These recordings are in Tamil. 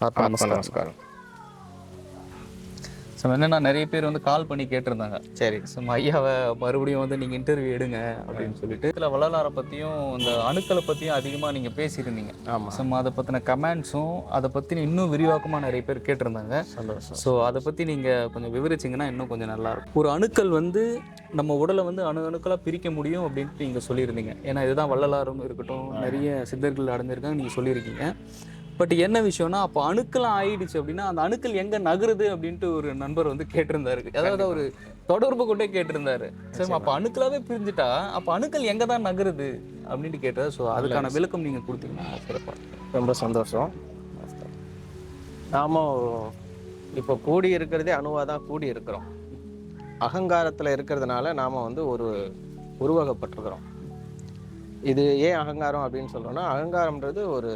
நமஸ்காரம். ஸோ என்னென்னா நிறைய பேர் வந்து கால் பண்ணி கேட்டிருந்தாங்க. சரி. ஸோ ஐயாவை மறுபடியும் வந்து நீங்கள் இன்டர்வியூ எடுங்க அப்படின்னு சொல்லிட்டு இதில் வள்ளலாரை பற்றியும் இந்த அணுக்களை பற்றியும் அதிகமாக நீங்கள் பேசியிருந்தீங்க. ஆமாம். ஸோ அதை பற்றின கமெண்ட்ஸும் அதை பற்றி இன்னும் விரிவாக்கமாக நிறைய பேர் கேட்டிருந்தாங்க. சந்தோஷம். ஸோ அதை பற்றி நீங்கள் கொஞ்சம் விவரிச்சிங்கன்னா இன்னும் கொஞ்சம் நல்லாயிருக்கும். ஒரு அணுக்கள் வந்து நம்ம உடலை வந்து அணுக்களாக பிரிக்க முடியும் அப்படின்ட்டு நீங்கள் சொல்லியிருந்தீங்க. ஏன்னா இதுதான் வள்ளலாரும் இருக்கட்டும் நிறைய சித்தர்கள் அடைஞ்சிருக்காங்க நீங்கள் சொல்லியிருக்கீங்க. பட் என்ன விஷயம்னா அப்போ அணுக்கெல்லாம் ஆயிடுச்சு அப்படின்னா அந்த அணுக்கள் எங்கே நகருது அப்படின்ட்டு ஒரு நண்பர் வந்து கேட்டிருந்தாரு. அதாவது ஒரு தொடர்பு கொண்டே கேட்டிருந்தாரு. சரி, அப்போ அணுக்களாகவே பிரிஞ்சுட்டா அப்போ அணுக்கள் எங்கே தான் நகருது அப்படின்ட்டு கேட்டார். ஸோ அதுக்கான விளக்கம் நீங்கள் கொடுத்தீங்கன்னா சிறப்பாக. ரொம்ப சந்தோஷம். நாம இப்போ கூடி இருக்கிறதே அணுவாக தான் கூடி இருக்கிறோம். அகங்காரத்தில் இருக்கிறதுனால நாம் வந்து ஒரு உருவகப்பட்டிருக்கிறோம். இது ஏன் அகங்காரம் அப்படின்னு சொல்கிறோன்னா, அகங்காரம்ன்றது ஒரு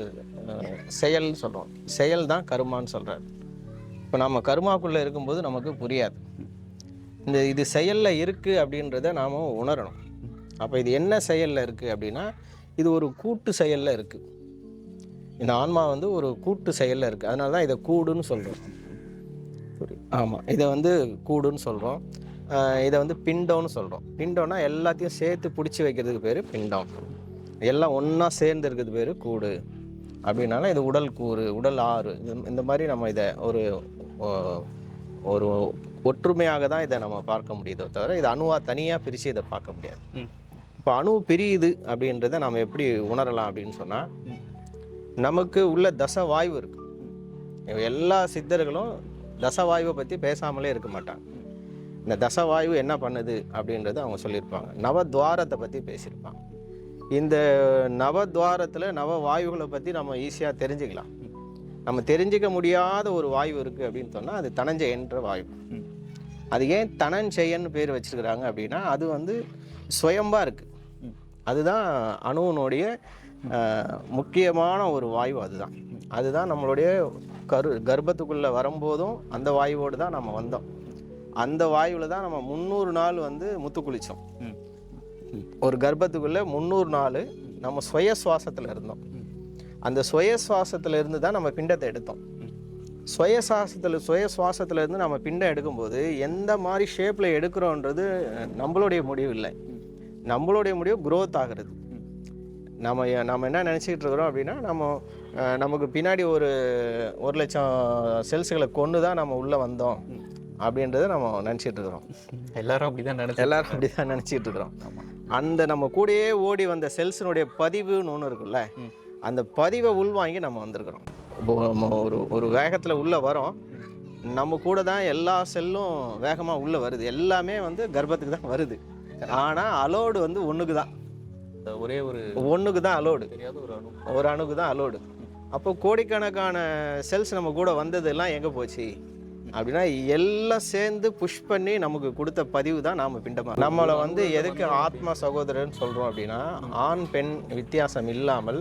செயல்னு சொல்கிறோம். செயல் தான் கர்மான்னு சொல்கிறார். இப்போ நம்ம கர்மாக்குள்ளே இருக்கும்போது நமக்கு புரியாது. இது செயலில் இருக்குது அப்படின்றத நாம் உணரணும். அப்போ இது என்ன செயலில் இருக்குது அப்படின்னா, இது ஒரு கூட்டு செயலில் இருக்குது. இந்த ஆன்மா வந்து ஒரு கூட்டு செயலில் இருக்குது. அதனால தான் இதை கூடுன்னு சொல்கிறோம். ஆமாம், இதை வந்து கூடுன்னு சொல்கிறோம். இதை வந்து பிண்டம்னு சொல்கிறோம். பிண்டம்னா எல்லாத்தையும் சேர்த்து பிடிச்சி வைக்கிறதுக்கு பேர் பிண்டம். எல்லாம் ஒன்றா சேர்ந்து இருக்கிறது பேர் கூடு. அப்படின்னால இது உடல் கூறு, உடல் ஆறு, இந்த மாதிரி நம்ம இதை ஒரு ஒரு ஒற்றுமையாக தான் இதை நம்ம பார்க்க முடியுதோ தவிர இது அணுவாக தனியாக பிரித்து இதை பார்க்க முடியாது. இப்போ அணு பிரியுது அப்படின்றத நம்ம எப்படி உணரலாம் அப்படின்னு சொன்னால், நமக்கு உள்ள தசவாய்வு இருக்கு. எல்லா சித்தர்களும் தசவாயுவை பற்றி பேசாமலே இருக்க மாட்டாங்க. இந்த தசவாயு என்ன பண்ணுது அப்படின்றத அவங்க சொல்லியிருப்பாங்க. நவத்வாரத்தை பற்றி பேசியிருப்பாங்க. இந்த நவத்வாரத்தில் நவ வாயுகளை பற்றி நம்ம ஈஸியாக தெரிஞ்சுக்கலாம். நம்ம தெரிஞ்சிக்க முடியாத ஒரு வாயு இருக்குது அப்படின்னு சொன்னால் அது தனஞ்சயன்ற வாயு. அது ஏன் தனஞ்சயன்னு பேர் வச்சுருக்கிறாங்க அப்படின்னா, அது வந்து சுயம்பா இருக்குது. அதுதான் அணுவனுடைய முக்கியமான ஒரு வாயு. அதுதான் நம்மளுடைய கர்ப்பத்துக்குள்ளே வரும்போதும் அந்த வாயுவோடு தான் நம்ம வந்தோம். அந்த வாயுவில் தான் நம்ம 300 நாள் வந்து முத்து குளித்தோம். ஒரு கர்ப்பத்துக்குள்ளே 300 நாள் நம்ம சுய சுவாசத்தில் இருந்தோம். அந்த சுய சுவாசத்தில் இருந்து தான் நம்ம பிண்டத்தை எடுத்தோம். சுய சுவாசத்தில் இருந்து நம்ம பிண்டம் எடுக்கும்போது எந்த மாதிரி ஷேப்பில் எடுக்கிறோன்றது நம்மளுடைய முடிவு இல்லை. நம்மளுடைய முடிவு குரோத் ஆகிறது. நம்ம என்ன நினச்சிக்கிட்டு இருக்கிறோம் அப்படின்னா, நமக்கு பின்னாடி ஒரு 1,00,000 செல்ஸுகளை கொண்டு தான் நம்ம உள்ளே வந்தோம் அப்படின்றத நம்ம நினச்சிட்டு இருக்கிறோம். எல்லாரும் அப்படி தான் நினச்சிட்டு இருக்கிறோம். அந்த நம்ம கூடயே ஓடி வந்த செல்ஸினுடைய பதிவுன்னு ஒன்று இருக்குல்ல, அந்த பதிவை உள்வாங்கி நம்ம வந்திருக்கிறோம். ஒரு வேகத்தில் உள்ளே வரோம். நம்ம கூட தான் எல்லா செல்லும் வேகமாக உள்ளே வருது. எல்லாமே வந்து கர்ப்பத்துக்கு தான் வருது. ஆனால் அலோடு வந்து ஒன்றுக்கு தான், ஒன்றுக்கு தான் அலோடு, ஒரு அணுக்கு தான் அலோடு. அப்போ கோடிக்கணக்கான செல்ஸ் நம்ம கூட வந்ததெல்லாம் எங்கே போச்சு அப்படின்னா, எல்லாம் சேர்ந்து புஷ் பண்ணி நமக்கு கொடுத்த பதிவு தான் நாம் பிண்டமாக. நம்மளை வந்து எதுக்கு ஆத்மா சகோதரர்னு சொல்கிறோம் அப்படின்னா, ஆண் பெண் வித்தியாசம் இல்லாமல்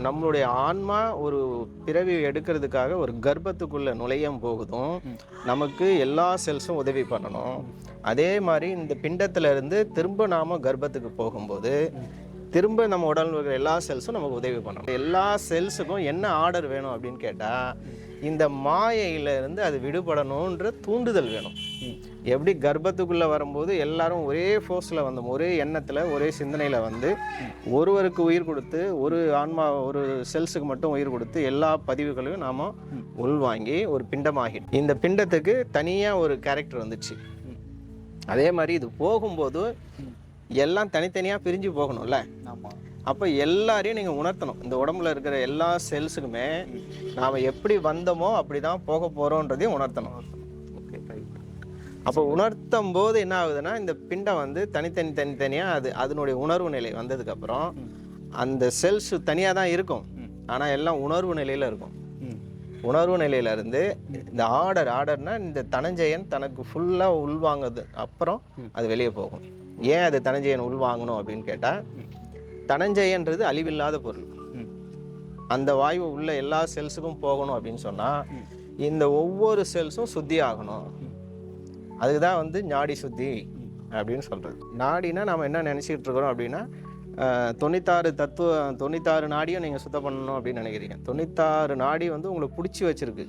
நம்மளுடைய ஆன்மா ஒரு பிறவி எடுக்கிறதுக்காக ஒரு கர்ப்பத்துக்குள்ளே நுழையும் போகுதும் நமக்கு எல்லா செல்ஸும் உதவி பண்ணணும். அதே மாதிரி இந்த பிண்டத்தில் இருந்து திரும்ப நாம் கர்ப்பத்துக்கு போகும்போது திரும்ப நம்ம உடல் இருக்கிற எல்லா செல்ஸும் நமக்கு உதவி பண்ணணும். எல்லா செல்ஸுக்கும் என்ன ஆர்டர் வேணும் அப்படின்னு கேட்டால், இந்த மாயையிலிருந்து அது விடுபடணுன்ற தூண்டுதல் வேணும். எப்படி கர்ப்பத்துக்குள்ளே வரும்போது எல்லாரும் ஒரே ஃபோர்ஸில் வந்தோம், ஒரே எண்ணத்தில் ஒரே சிந்தனையில் வந்து ஒருவருக்கு உயிர் கொடுத்து, ஒரு ஆன்மா ஒரு செல்ஸுக்கு மட்டும் உயிர் கொடுத்து எல்லா பதிவுகளையும் நாம் உள்வாங்கி ஒரு பிண்டமாகிடும். இந்த பிண்டத்துக்கு தனியாக ஒரு கேரக்டர் வந்துச்சு. அதே மாதிரி இது போகும்போது எல்லாம் தனித்தனியாக பிரிஞ்சு போகணும்ல. அப்போ எல்லாரையும் நீங்கள் உணர்த்தணும். இந்த உடம்புல இருக்கிற எல்லா செல்ஸுக்குமே நாம் எப்படி வந்தோமோ அப்படி தான் போக போகிறோன்றதையும் உணர்த்தணும். அப்போ உணர்த்தும் போது என்ன ஆகுதுன்னா, இந்த பிண்டம் வந்து தனித்தனியாக அதனுடைய உணர்வு நிலை வந்ததுக்கப்புறம் அந்த செல்ஸ் தனியாக தான் இருக்கும், ஆனால் எல்லாம் உணர்வு நிலையில் இருக்கும். உணர்வு நிலையிலேருந்து இந்த ஆர்டர்னா இந்த தனஞ்சயன் தனக்கு ஃபுல்லாக உள்வாங்குது அப்புறம் அது வெளியே போகும். ஏன் அது தனஞ்சயன் உள்வாங்கணும் அப்படின்னு கேட்டால், தனஞ்சயன்றது அழிவில்லாத பொருள். அந்த வாயு உள்ள எல்லா செல்ஸுக்கும் போகணும் அப்படின்னு சொன்னால் இந்த ஒவ்வொரு செல்ஸும் சுத்தி ஆகணும். அதுக்கு தான் வந்து ஞாடி சுத்தி அப்படின்னு சொல்கிறது. நாடினா நம்ம என்ன நினச்சிக்கிட்டு இருக்கிறோம் அப்படின்னா, தொண்ணூத்தாறு நாடியும் நீங்கள் சுத்தம் பண்ணணும் அப்படின்னு நினைக்கிறீங்க. 96 நாடி வந்து உங்களுக்கு பிடிச்சி வச்சிருக்கு.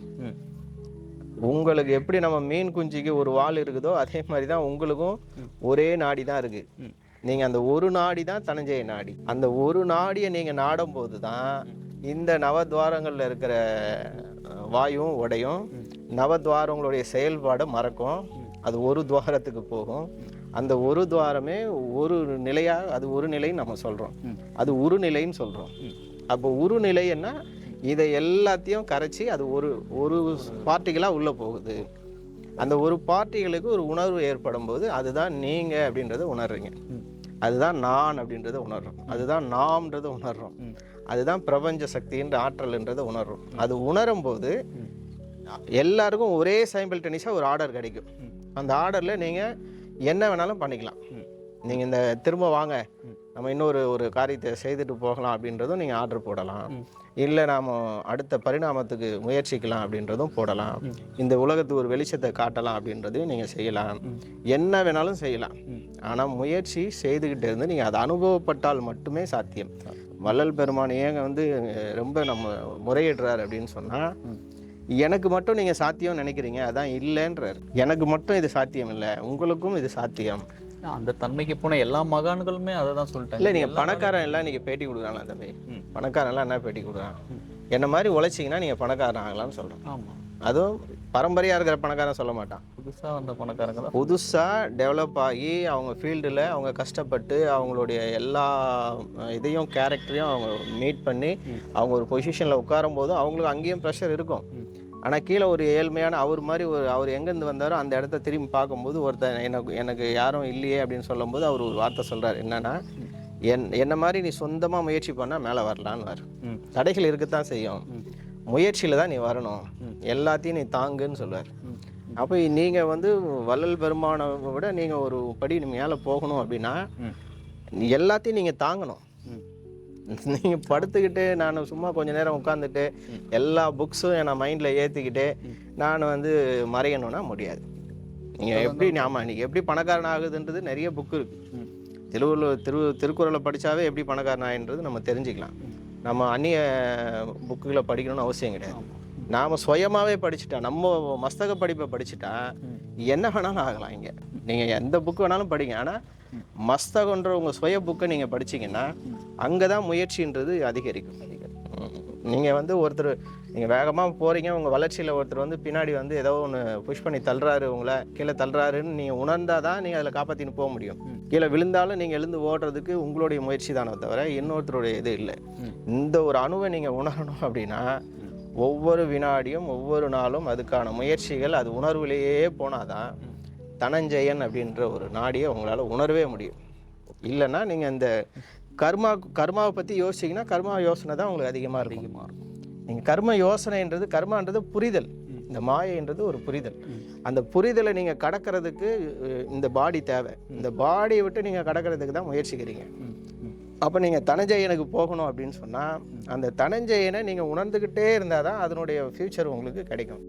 உங்களுக்கு எப்படி நம்ம மீன் குஞ்சுக்கு ஒரு வால் இருக்குதோ அதே மாதிரி தான் உங்களுக்கும் ஒரே நாடி தான் இருக்குது. நீங்கள் அந்த ஒரு நாடி தான் தனஞ்சய நாடி. அந்த ஒரு நாடியை நீங்கள் நாடும் போது தான் இந்த நவத்வாரங்களில் இருக்கிற வாயும் உடையும், நவத்வாரங்களுடைய செயல்பாடை மறக்கும். அது ஒரு துவாரத்துக்கு போகும். அந்த ஒரு துவாரமே ஒரு நிலையாக, அது ஒரு நிலைன்னு நம்ம சொல்கிறோம். அது உருநிலைன்னு சொல்கிறோம். அப்போ உருநிலை என்ன, இதை எல்லாத்தையும் கரைச்சி அது ஒரு பார்ட்டிகளாக உள்ளே போகுது. அந்த ஒரு பார்ட்டிகளுக்கு ஒரு உணர்வு ஏற்படும் போது அதுதான் நீங்கள் அப்படின்றத உணர்றீங்க. அதுதான் நான் அப்படின்றத உணர்றோம். அதுதான் நாம்ன்றதை உணர்றோம். அதுதான் பிரபஞ்ச சக்தின்ற ஆற்றல்ன்றதை உணர்றோம். அது உணரும் போது எல்லாருக்கும் ஒரே சைமல்டேனியஸாக ஒரு ஆர்டர் கிடைக்கும். அந்த ஆர்டரில் நீங்கள் என்ன வேணாலும் பண்ணிக்கலாம். நீங்கள் இந்த திரும்ப வாங்க நம்ம இன்னொரு காரியத்தை செய்துட்டு போகலாம் அப்படின்றதும் நீங்கள் ஆர்டர் போடலாம். இல்லை நாம் அடுத்த பரிணாமத்துக்கு முயற்சிக்கலாம் அப்படின்றதும் போடலாம். இந்த உலகத்துக்கு ஒரு வெளிச்சத்தை காட்டலாம் அப்படின்றதையும் நீங்கள் செய்யலாம். என்ன வேணாலும் செய்யலாம். ஆனால் முயற்சி செய்துக்கிட்டே இருந்து நீங்கள் அதை அனுபவப்பட்டால் மட்டுமே சாத்தியம். வள்ளல் பெருமான் ஏங்க வந்து ரொம்ப நம்ம முறையிடுறார் அப்படின்னு சொன்னால், எனக்கு மட்டும் நீங்கள் சாத்தியம் நினைக்கிறீங்க, அதான் இல்லைன்றார். எனக்கு மட்டும் இது சாத்தியம் இல்லை, உங்களுக்கும் இது சாத்தியம். அந்த தன்மைக்கு போன எல்லா மகான்களுமே அதை தான் சொல்லிட்டாங்க. இல்லை, நீங்கள் பணக்காரன் எல்லாம் நீங்கள் பேட்டி கொடுக்குறாங்களா தம்பி? பணக்காரன் எல்லாம் என்ன பேட்டி கொடுக்குறாங்க? என்ன மாதிரி உழைச்சிங்கன்னா நீங்கள் பணக்காரன் ஆகலாம்னு சொல்கிறோம். ஆமாம், அதுவும் பரம்பரையாக இருக்கிற பணக்காரன் சொல்ல மாட்டான். புதுசாக வந்த பணக்காரங்க தான் புதுசாக டெவலப் ஆகி அவங்க ஃபீல்டில் அவங்க கஷ்டப்பட்டு அவங்களுடைய எல்லா இதையும் கேரக்டரையும் அவங்க மீட் பண்ணி அவங்க ஒரு பொசிஷனில் உட்காரும் போதும் அவங்களுக்கு அங்கேயும் ப்ரெஷர் இருக்கும். ஆனால் கீழே ஒரு ஏழ்மையான அவர் எங்கேருந்து வந்தாரோ அந்த இடத்த திரும்பி பார்க்கும்போது ஒருத்தர் எனக்கு யாரும் இல்லையே அப்படின்னு சொல்லும்போது அவர் ஒரு வார்த்தை சொல்கிறார். என்னன்னா, என்ன மாதிரி நீ சொந்தமாக முயற்சி பண்ணால் மேலே வரலான்னு. தடைகள் இருக்கத்தான் செய்யும், முயற்சியில் தான் நீ வரணும், எல்லாத்தையும் நீ தாங்குன்னு சொல்லுவார். அப்போ நீங்கள் வந்து வள்ளல் பெருமானை விட நீங்கள் ஒரு படி மேலே போகணும் அப்படின்னா எல்லாத்தையும் நீங்கள் தாங்கணும். நீங்கள் படுத்துக்கிட்டு நான் சும்மா கொஞ்சம் நேரம் உட்காந்துட்டு எல்லா புக்ஸும் என் மைண்டில் ஏற்றிக்கிட்டு நான் வந்து மறையணும்னா முடியாது. நீங்கள் எப்படி நீங்கள் எப்படி பணக்காரன் ஆகுதுன்றது நிறைய புக்கு இருக்குது. திருக்குறளை படித்தாவே எப்படி பணக்காரன் ஆகுன்றது நம்ம தெரிஞ்சுக்கலாம். நம்ம அந்நிய புக்குகளை படிக்கணும்னு அவசியம் கிடையாது. நாம் சுயமாகவே படிச்சுட்டா, நம்ம மஸ்தக படிப்பை படிச்சுட்டா என்ன வேணாலும் ஆகலாம். இங்கே நீங்கள் எந்த புக்கு வேணாலும் படிங்க. ஆனால் மஸ்தகன்ற உங்கள் சுய புக்கை நீங்கள் படிச்சிங்கன்னா அங்கே தான் முயற்சின்றது அதிகரிக்கும். நீங்கள் வந்து நீங்கள் வேகமாக போகிறீங்க, உங்கள் வளர்ச்சியில் ஒருத்தர் வந்து பின்னாடி வந்து ஏதோ ஒன்று புஷ் பண்ணி தள்ளுறாரு, உங்களை கீழே தள்ளுறாருன்னு நீங்கள் உணர்ந்தால் தான் நீங்கள் அதில் காப்பாற்றின்னு போக முடியும். கீழே விழுந்தாலும் நீங்கள் எழுந்து ஓடுறதுக்கு உங்களுடைய முயற்சி தானே தவிர இன்னொருத்தருடைய இது இல்லை. இந்த ஒரு அணுவை நீங்கள் உணரணும் அப்படின்னா ஒவ்வொரு வினாடியும் ஒவ்வொரு நாளும் அதுக்கான முயற்சிகள், அது உணர்விலேயே போனாதான் தனஞ்சயன் அப்படின்ற ஒரு நாடியை உங்களால் உணரவே முடியும். இல்லைன்னா நீங்கள் இந்த கர்மாவை பற்றி யோசிச்சிங்கன்னா கர்மா யோசனை தான் உங்களுக்கு அதிகமாக இருக்கும். நீங்கள் கர்மான்றது புரிதல். இந்த மாயைன்றது ஒரு புரிதல். அந்த புரிதலை நீங்கள் கடக்கிறதுக்கு இந்த பாடி தேவை. இந்த பாடியை விட்டு நீங்கள் கடக்கிறதுக்கு தான் முயற்சிக்கிறீங்க. அப்போ நீங்கள் தனஞ்சயனுக்கு போகணும் அப்படின்னு சொன்னால் அந்த தனஞ்சயனை நீங்கள் உணர்ந்துக்கிட்டே இருந்தால் தான் அதனுடைய ஃப்யூச்சர் உங்களுக்கு கிடைக்கும்.